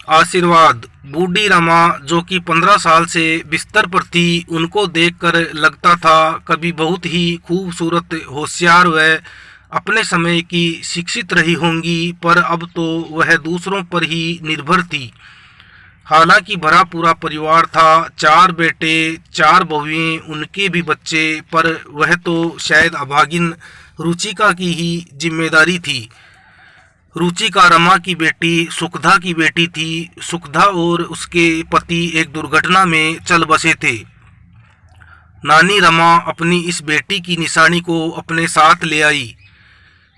आशीर्वाद। बूढ़ी रमा जो कि 15 साल से बिस्तर पर थी, उनको देखकर लगता था कभी बहुत ही खूबसूरत, होशियार व अपने समय की शिक्षित रही होंगी, पर अब तो वह दूसरों पर ही निर्भर थी। हालांकि भरा पूरा परिवार था, 4 बेटे, 4 बहुएं, उनके भी बच्चे, पर वह तो शायद अभागिन रुचिका की ही जिम्मेदारी थी। रुचिका रमा की बेटी सुखदा की बेटी थी। सुखदा और उसके पति एक दुर्घटना में चल बसे थे। नानी रमा अपनी इस बेटी की निशानी को अपने साथ ले आई।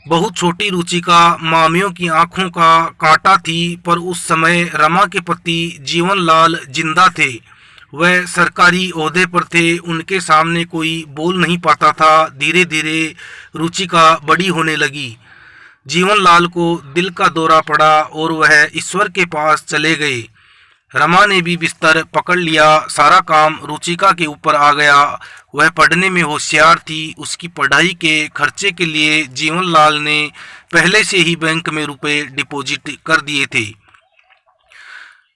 बहुत छोटी रुचिका मामियों की आंखों का कांटा थी, पर उस समय रमा के पति जीवनलाल जिंदा थे। वह सरकारी ओहदे पर थे, उनके सामने कोई बोल नहीं पाता था। धीरे धीरे रुचिका बड़ी होने लगी। जीवनलाल को दिल का दौरा पड़ा और वह ईश्वर के पास चले गए। रमा ने भी बिस्तर पकड़ लिया। सारा काम रुचिका के ऊपर आ गया। वह पढ़ने में होशियार थी। उसकी पढ़ाई के खर्चे के लिए जीवनलाल ने पहले से ही बैंक में रुपए डिपॉजिट कर दिए थे।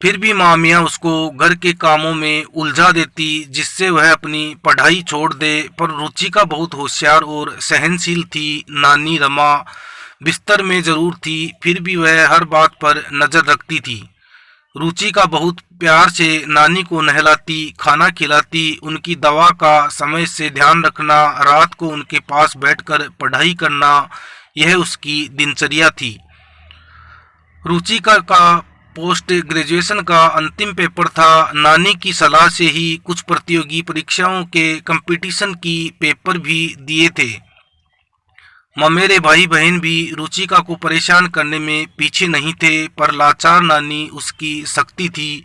फिर भी मामियाँ उसको घर के कामों में उलझा देती, जिससे वह अपनी पढ़ाई छोड़ दे। पर रुचिका बहुत होशियार और सहनशील थी। नानी रमा बिस्तर में जरूर थी, फिर भी वह हर बात पर नजर रखती थी। रुचिका बहुत प्यार से नानी को नहलाती, खाना खिलाती, उनकी दवा का समय से ध्यान रखना, रात को उनके पास बैठकर पढ़ाई करना, यह उसकी दिनचर्या थी। रुचिका का पोस्ट ग्रेजुएशन का अंतिम पेपर था। नानी की सलाह से ही कुछ प्रतियोगी परीक्षाओं के कंपटीशन की पेपर भी दिए थे। ममेरे भाई बहन भी रुचिका को परेशान करने में पीछे नहीं थे, पर लाचार नानी उसकी शक्ति थी।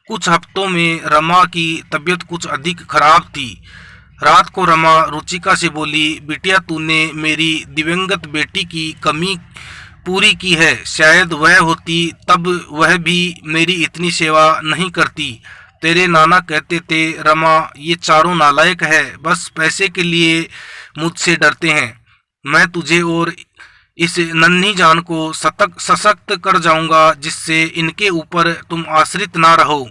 कुछ हफ्तों में रमा की तबीयत कुछ अधिक खराब थी। रात को रमा रुचिका से बोली, बिटिया तूने मेरी दिवंगत बेटी की कमी पूरी की है। शायद वह होती तब वह भी मेरी इतनी सेवा नहीं करती। तेरे नाना कहते थे रमा ये चारों नालायक है, बस पैसे के लिए मुझसे डरते हैं। मैं तुझे और इस नन्ही जान को सशक्त कर जाऊंगा, जिससे इनके ऊपर तुम आश्रित ना रहो।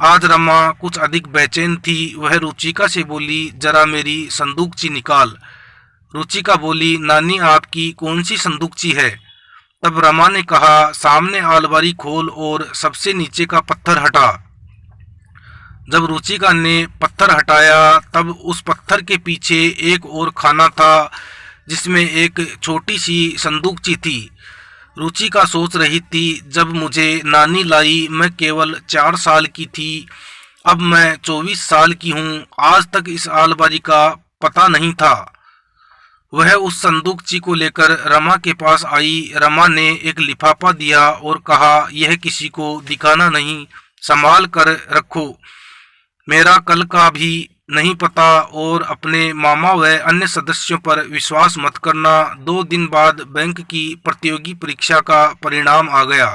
आज रमा कुछ अधिक बेचैन थी। वह रुचिका से बोली, जरा मेरी संदूकची निकाल। रुचिका बोली, नानी आपकी कौन सी संदूकची है? तब रमा ने कहा, सामने अलमारी खोल और सबसे नीचे का पत्थर हटा। जब रुचिका ने पत्थर हटाया, तब उस पत्थर के पीछे एक और खाना था, जिसमें एक छोटी सी संदूकची थी। रुचिका सोच रही थी, जब मुझे नानी लाई मैं केवल 4 साल की थी, अब मैं 24 साल की हूँ। आज तक इस अलमारी का पता नहीं था। वह उस संदूकची को लेकर रमा के पास आई। रमा ने एक लिफाफा दिया और कहा, यह किसी को दिखाना नहीं, संभाल कर रखो। मेरा कल का भी नहीं पता, और अपने मामा व अन्य सदस्यों पर विश्वास मत करना। 2 दिन बाद बैंक की प्रतियोगी परीक्षा का परिणाम आ गया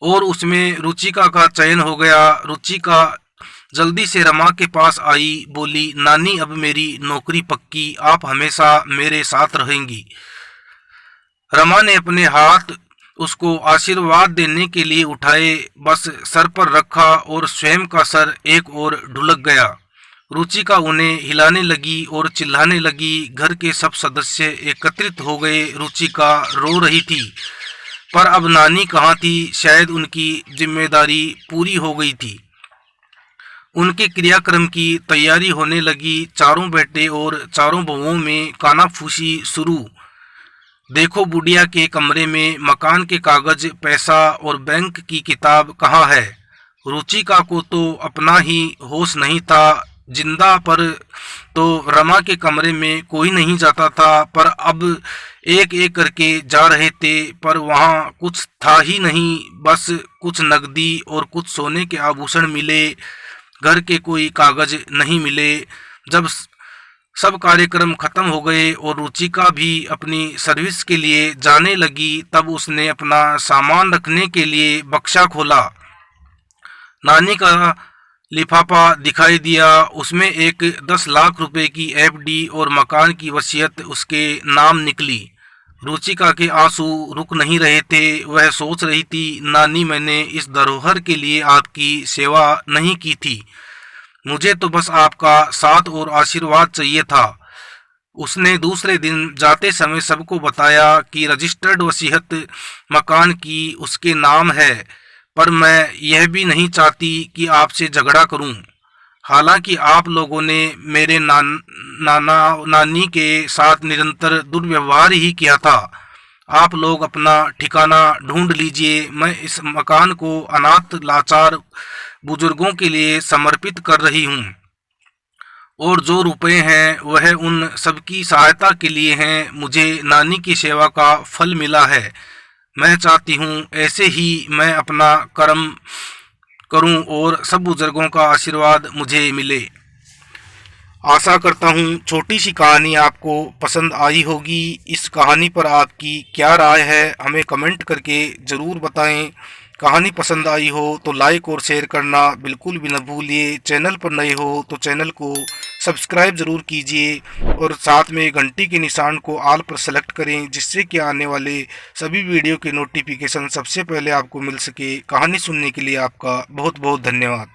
और उसमें रुचिका का चयन हो गया। रुचिका जल्दी से रमा के पास आई, बोली, नानी अब मेरी नौकरी पक्की, आप हमेशा मेरे साथ रहेंगी। रमा ने अपने हाथ उसको आशीर्वाद देने के लिए उठाए, बस सर पर रखा और स्वयं का सर एक ओर ढुलक गया। रुचिका उन्हें हिलाने लगी और चिल्लाने लगी। घर के सब सदस्य एकत्रित हो गए। रुचिका रो रही थी, पर अब नानी कहाँ थी? शायद उनकी जिम्मेदारी पूरी हो गई थी। उनके क्रियाक्रम की तैयारी होने लगी। चारों बेटे और चारों बहुओं में कानाफूसी शुरू। देखो बुढ़िया के कमरे में मकान के कागज, पैसा और बैंक की किताब कहाँ है? रुचिका को तो अपना ही होश नहीं था। जिंदा पर तो रमा के कमरे में कोई नहीं जाता था, पर अब एक एक करके जा रहे थे, पर वहाँ कुछ था ही नहीं। बस कुछ नकदी और कुछ सोने के आभूषण मिले, घर के कोई कागज नहीं मिले। जब सब कार्यक्रम खत्म हो गए और रुचिका भी अपनी सर्विस के लिए जाने लगी, तब उसने अपना सामान रखने के लिए बक्सा खोला। नानी का लिफाफा दिखाई दिया। उसमें एक 10 लाख रुपए की एफडी और मकान की वसीयत उसके नाम निकली। रुचिका के आंसू रुक नहीं रहे थे। वह सोच रही थी, नानी मैंने इस धरोहर के लिए आपकी सेवा नहीं की थी, मुझे तो बस आपका साथ और आशीर्वाद चाहिए था। उसने दूसरे दिन जाते समय सबको बताया कि रजिस्टर्ड वसीयत मकान की उसके नाम है, पर मैं यह भी नहीं चाहती कि आपसे झगड़ा करूं। हालांकि आप लोगों ने मेरे नाना नानी के साथ निरंतर दुर्व्यवहार ही किया था। आप लोग अपना ठिकाना ढूंढ लीजिए। मैं इस मकान को अनाथ लाचार बुजुर्गों के लिए समर्पित कर रही हूँ, और जो रुपए हैं वह उन सबकी सहायता के लिए हैं। मुझे नानी की सेवा का फल मिला है। मैं चाहती हूँ ऐसे ही मैं अपना कर्म करूं और सब बुजुर्गों का आशीर्वाद मुझे मिले। आशा करता हूँ छोटी सी कहानी आपको पसंद आई होगी। इस कहानी पर आपकी क्या राय है हमें कमेंट करके ज़रूर बताएं। कहानी पसंद आई हो तो लाइक और शेयर करना बिल्कुल भी न भूलिए। चैनल पर नए हो तो चैनल को सब्सक्राइब ज़रूर कीजिए और साथ में घंटी के निशान को ऑल पर सेलेक्ट करें, जिससे कि आने वाले सभी वीडियो के नोटिफिकेशन सबसे पहले आपको मिल सके। कहानी सुनने के लिए आपका बहुत बहुत धन्यवाद।